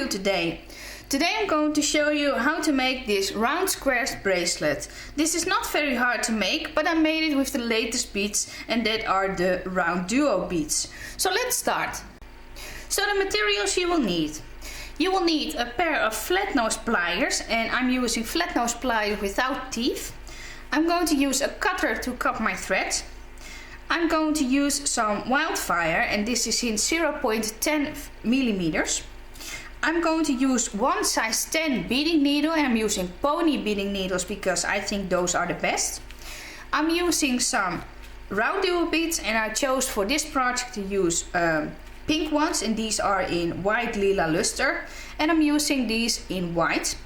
do today? Today I'm going to show you how to make this round squares bracelet. This is not very hard to make, but I made it with the latest beads, and that are the RounDuo beads. So let's start. So the materials you will need. You will need a pair of flat nose pliers, and I'm using flat nose pliers without teeth. I'm going to use a cutter to cut my thread. I'm going to use some wildfire, and this is in 0.10 millimeters. I'm going to use one size 10 beading needle, and I'm using pony beading needles because I think those are the best. I'm using some RounDuo beads, and I chose for this project to use pink ones, and these are in white lila luster, and I'm using these in white.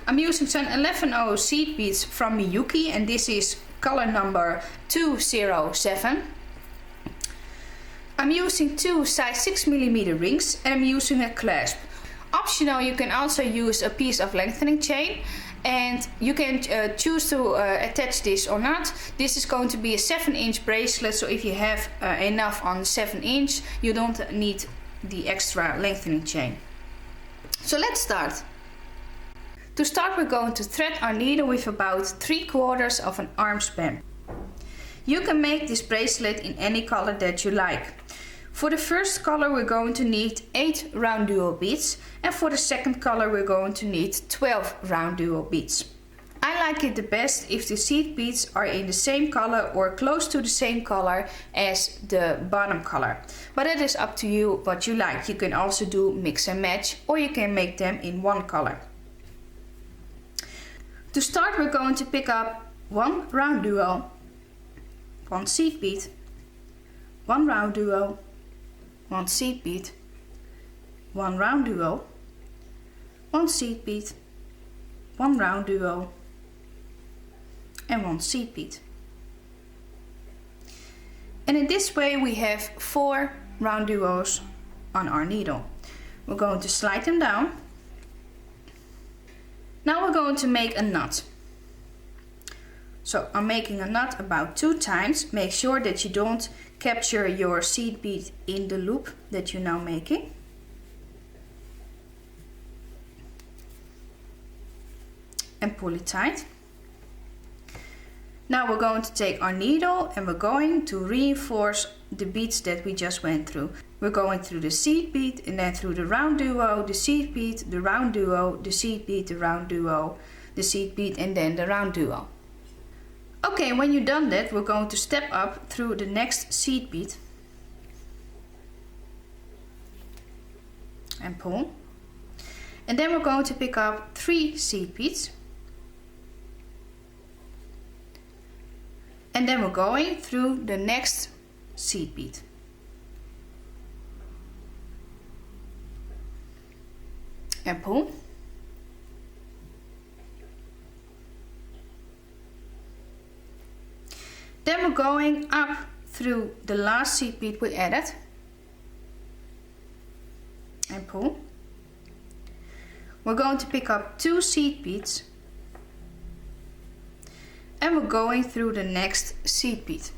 I'm using some 11/0 seed beads from Miyuki, and this is color number 207. I'm using two size 6 millimeter rings, and I'm using a clasp. Optional, you can also use a piece of lengthening chain, and you can choose to attach this or not. This is going to be a 7-inch bracelet, so if you have enough on 7-inch, you don't need the extra lengthening chain. So let's start. To start, we're going to thread our needle with about 3/4 of an arm span. You can make this bracelet in any color that you like. For the first color we're going to need 8 RounDuo beads, and for the second color we're going to need 12 RounDuo beads. I like it the best if the seed beads are in the same color or close to the same color as the bottom color. But it is up to you what you like. You can also do mix and match, or you can make them in one color. To start, we're going to pick up one RounDuo, one seed bead, one RounDuo, one seed bead, one RounDuo, one seed bead, one RounDuo, and one seed bead. And in this way we have 4 RounDuos on our needle. We're going to slide them down. Now we're going to make a knot. So I'm making a knot about 2 times. Make sure that you don't capture your seed bead in the loop that you're now making. And pull it tight. Now we're going to take our needle, and we're going to reinforce the beads that we just went through. We're going through the seed bead, and then through the RounDuo, the seed bead, the RounDuo, the seed bead, the RounDuo, the seed bead, and then the RounDuo. Okay, when you've done that, we're going to step up through the next seed bead and pull. And then we're going to pick up 3 seed beads. And then we're going through the next seed bead. And pull. Then we're going up through the last seed bead we added. And pull. We're going to pick up 2 seed beads. And we're going through the next seed bead.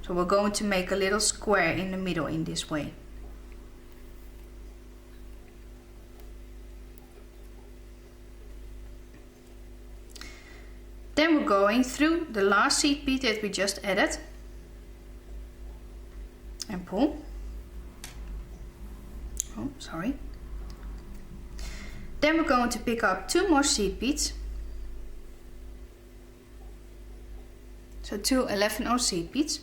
So we're going to make a little square in the middle in this way. Then we're going through the last seed bead that we just added and pull. Oh, sorry. Then we're going to pick up 2 more seed beads. So 2 11/0 seed beads.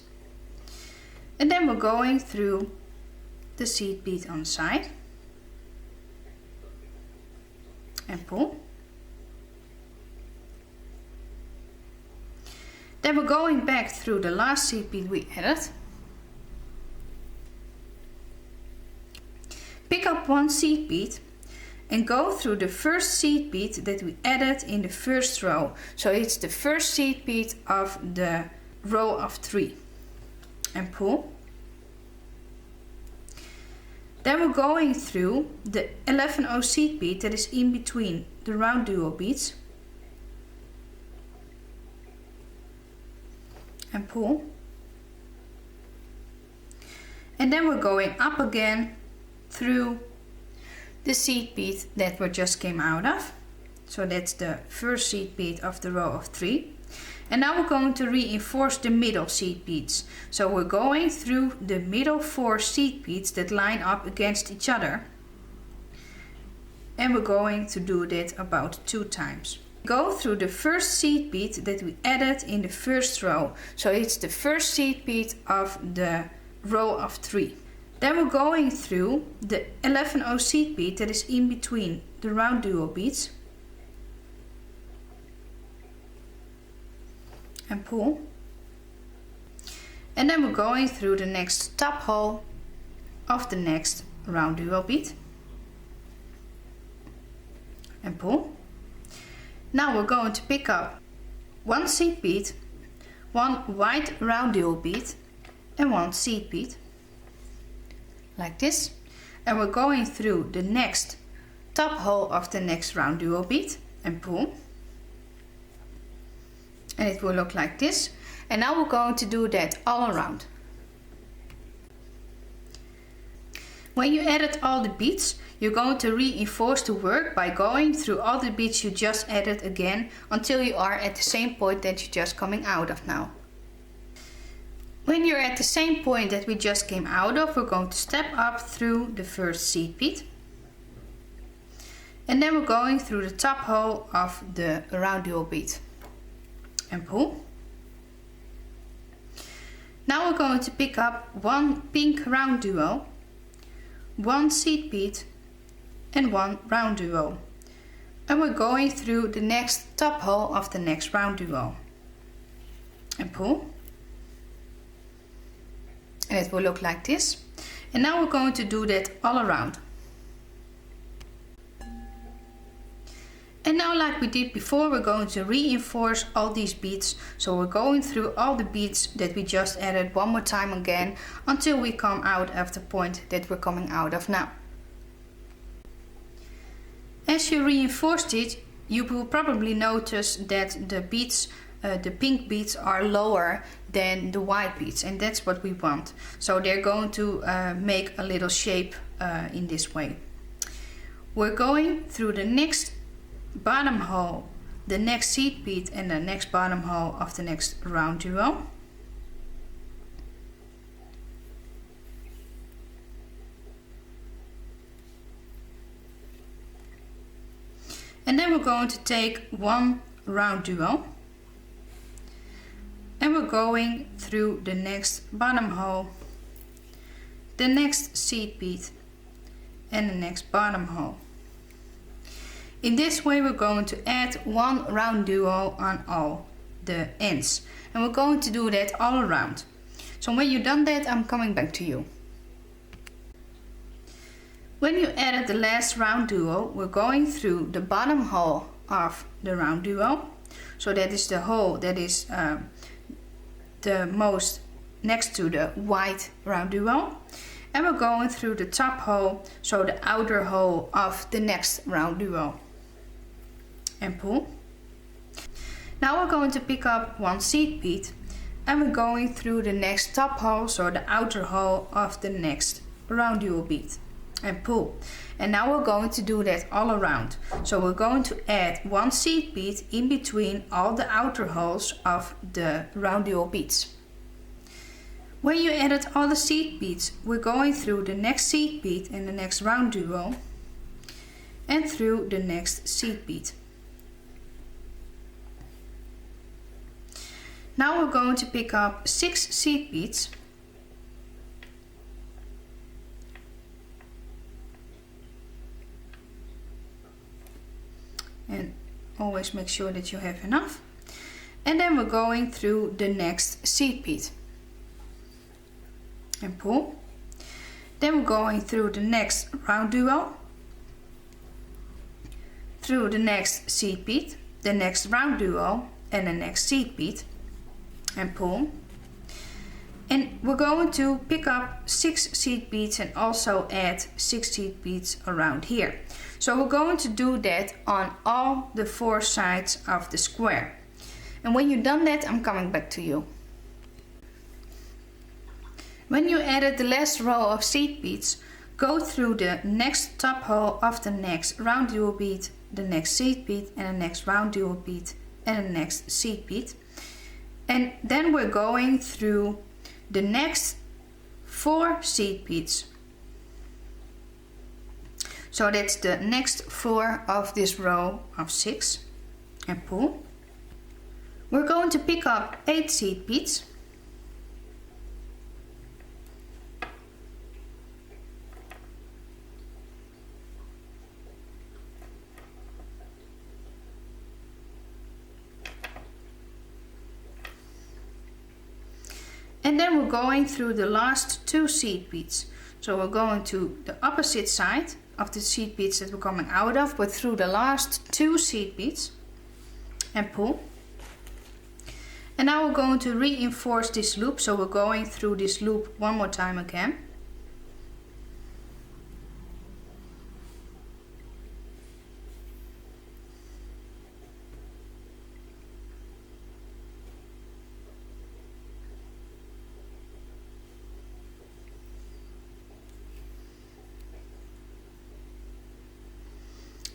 And then we're going through the seed bead on the side and pull. Then we're going back through the last seed bead we added. Pick up 1 seed bead and go through the first seed bead that we added in the first row. So it's the first seed bead of the row of 3. And pull. Then we're going through the 11/0 seed bead that is in between the RounDuo beads. And pull. And then we're going up again through the seed bead that we just came out of. So that's the first seed bead of the row of 3. And now we're going to reinforce the middle seed beads. So we're going through the middle 4 seed beads that line up against each other. And we're going to do that about 2 times. Go through the first seed bead that we added in the first row. So it's the first seed bead of the row of 3. Then we're going through the 11-0 seed bead that is in between the RounDuo beads. And pull. And then we're going through the next top hole of the next RounDuo bead. And pull. Now we're going to pick up 1 seed bead, 1 white RounDuo bead and 1 seed bead. Like this. And we're going through the next top hole of the next RounDuo bead and pull. And it will look like this. And now we're going to do that all around. When you added all the beads, you're going to reinforce the work by going through all the beads you just added again until you are at the same point that you're just coming out of now. When you're at the same point that we just came out of, we're going to step up through the first seed bead. And then we're going through the top hole of the RounDuo bead. And pull. Now we're going to pick up 1 pink RounDuo, 1 seed bead and 1 RounDuo. And we're going through the next top hole of the next RounDuo. And pull. And it will look like this. And now we're going to do that all around. And now, like we did before, we're going to reinforce all these beads. So we're going through all the beads that we just added one more time again until we come out of the point that we're coming out of now. As you reinforced it, you will probably notice that the beads, the pink beads are lower than the white beads, and that's what we want. So they're going to make a little shape in this way. We're going through the next bottom hole, the next seed bead and the next bottom hole of the next RounDuo. And then we're going to take 1 RounDuo and we're going through the next bottom hole, the next seed bead and the next bottom hole. In this way we're going to add 1 RounDuo on all the ends, and we're going to do that all around. So when you've done that, I'm coming back to you. When you added the last RounDuo, we're going through the bottom hole of the RounDuo. So that is the hole that is the most next to the white RounDuo. And we're going through the top hole, so the outer hole of the next RounDuo. And pull. Now we're going to pick up 1 seed bead and we're going through the next top hole, so the outer hole of the next RounDuo bead. And pull. And now we're going to do that all around. So we're going to add 1 seed bead in between all the outer holes of the RounDuo beads. When you added all the seed beads, we're going through the next seed bead and the next RounDuo and through the next seed bead. Now we're going to pick up 6 seed beads and always make sure that you have enough. And then we're going through the next seed bead and pull. Then we're going through the next RounDuo, through the next seed bead, the next RounDuo and the next seed bead and pull. And we're going to pick up 6 seed beads and also add 6 seed beads around here. So we're going to do that on all the 4 sides of the square. And when you've done that, I'm coming back to you. When you added the last row of seed beads, go through the next top hole of the next RounDuo bead, the next seed bead and the next RounDuo bead and the next seed bead. And then we're going through the next 4 seed beads. So that's the next 4 of this row of 6 and pull. We're going to pick up 8 seed beads. And then we're going through the last 2 seed beads. So we're going to the opposite side of the seed beads that we're coming out of, but through the last 2 seed beads and pull. And now we're going to reinforce this loop, so we're going through this loop one more time again.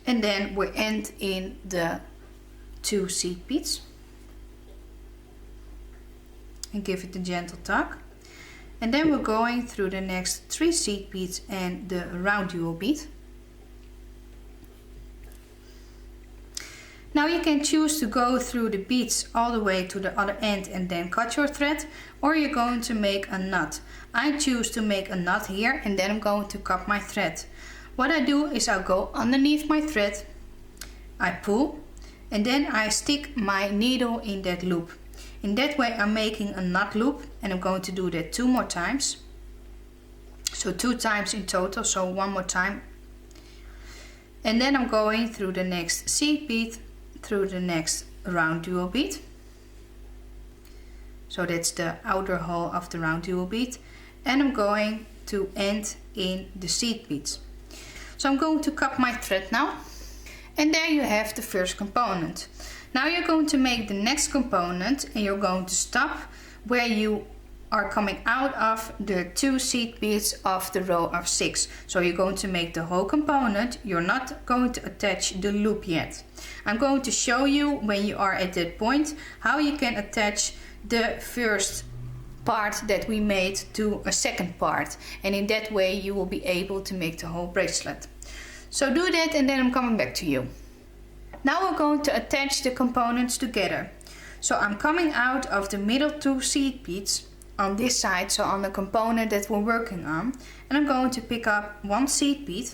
And then we end in the 2 seed beads and give it a gentle tug. And then we're going through the next 3 seed beads and the RounDuo bead. Now you can choose to go through the beads all the way to the other end and then cut your thread, or you're going to make a knot. I choose to make a knot here and then I'm going to cut my thread. What I do is I'll go underneath my thread, I pull, and then I stick my needle in that loop. In that way I'm making a knot loop, and I'm going to do that 2 more times. So 2 times in total, so 1 more time. And then I'm going through the next seed bead, through the next RounDuo bead. So that's the outer hole of the RounDuo bead. And I'm going to end in the seed beads. So I'm going to cut my thread now, and there you have the first component. Now you're going to make the next component, and you're going to stop where you are coming out of the 2 seed beads of the row of 6. So you're going to make the whole component. You're not going to attach the loop yet. I'm going to show you when you are at that point how you can attach the first part that we made to a second part, and in that way you will be able to make the whole bracelet. So do that and then I'm coming back to you. Now we're going to attach the components together. So I'm coming out of the middle 2 seed beads on this side, so on the component that we're working on, and I'm going to pick up 1 seed bead,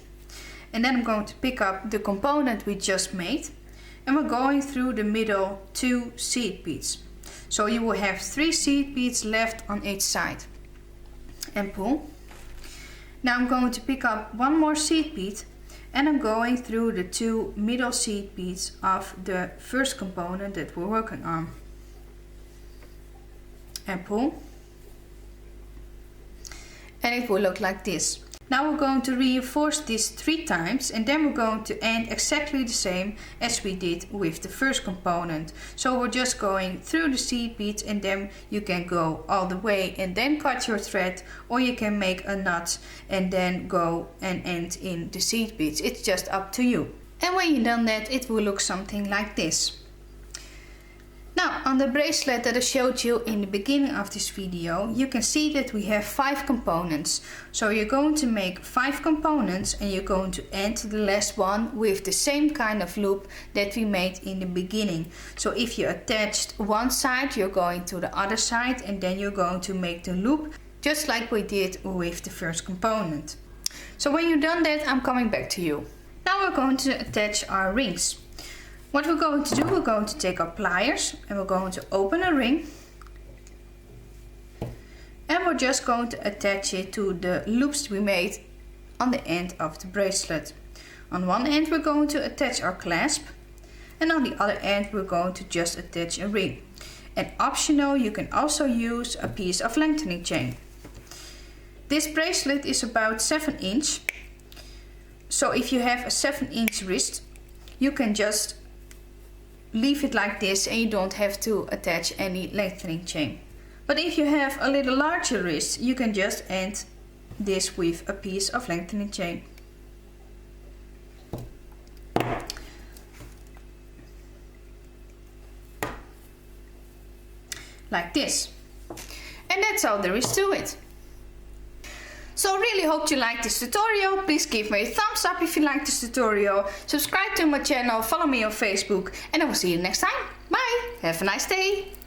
and then I'm going to pick up the component we just made, and we're going through the middle 2 seed beads. So you will have 3 seed beads left on each side and pull. Now I'm going to pick up 1 more seed bead, and I'm going through the 2 middle seed beads of the first component that we're working on and pull. And it will look like this. Now we're going to reinforce this 3 times, and then we're going to end exactly the same as we did with the first component. So we're just going through the seed beads, and then you can go all the way and then cut your thread, or you can make a knot and then go and end in the seed beads. It's just up to you. And when you've done that, it will look something like this. Now, on the bracelet that I showed you in the beginning of this video, you can see that we have 5 components. So you're going to make 5 components, and you're going to end the last one with the same kind of loop that we made in the beginning. So if you attached one side, you're going to the other side, and then you're going to make the loop just like we did with the first component. So when you've done that, I'm coming back to you. Now we're going to attach our rings. What we're going to do, we're going to take our pliers and we're going to open a ring, and we're just going to attach it to the loops we made on the end of the bracelet. On one end we're going to attach our clasp, and on the other end we're going to just attach a ring. And optional, you can also use a piece of lengthening chain. This bracelet is about 7 inch, so if you have a 7-inch wrist, you can just leave it like this and you don't have to attach any lengthening chain. But if you have a little larger wrist, you can just end this with a piece of lengthening chain. Like this. And that's all there is to it. So I really hope you liked this tutorial. Please give me a thumbs up if you liked this tutorial. Subscribe to my channel, follow me on Facebook, and I will see you next time. Bye! Have a nice day!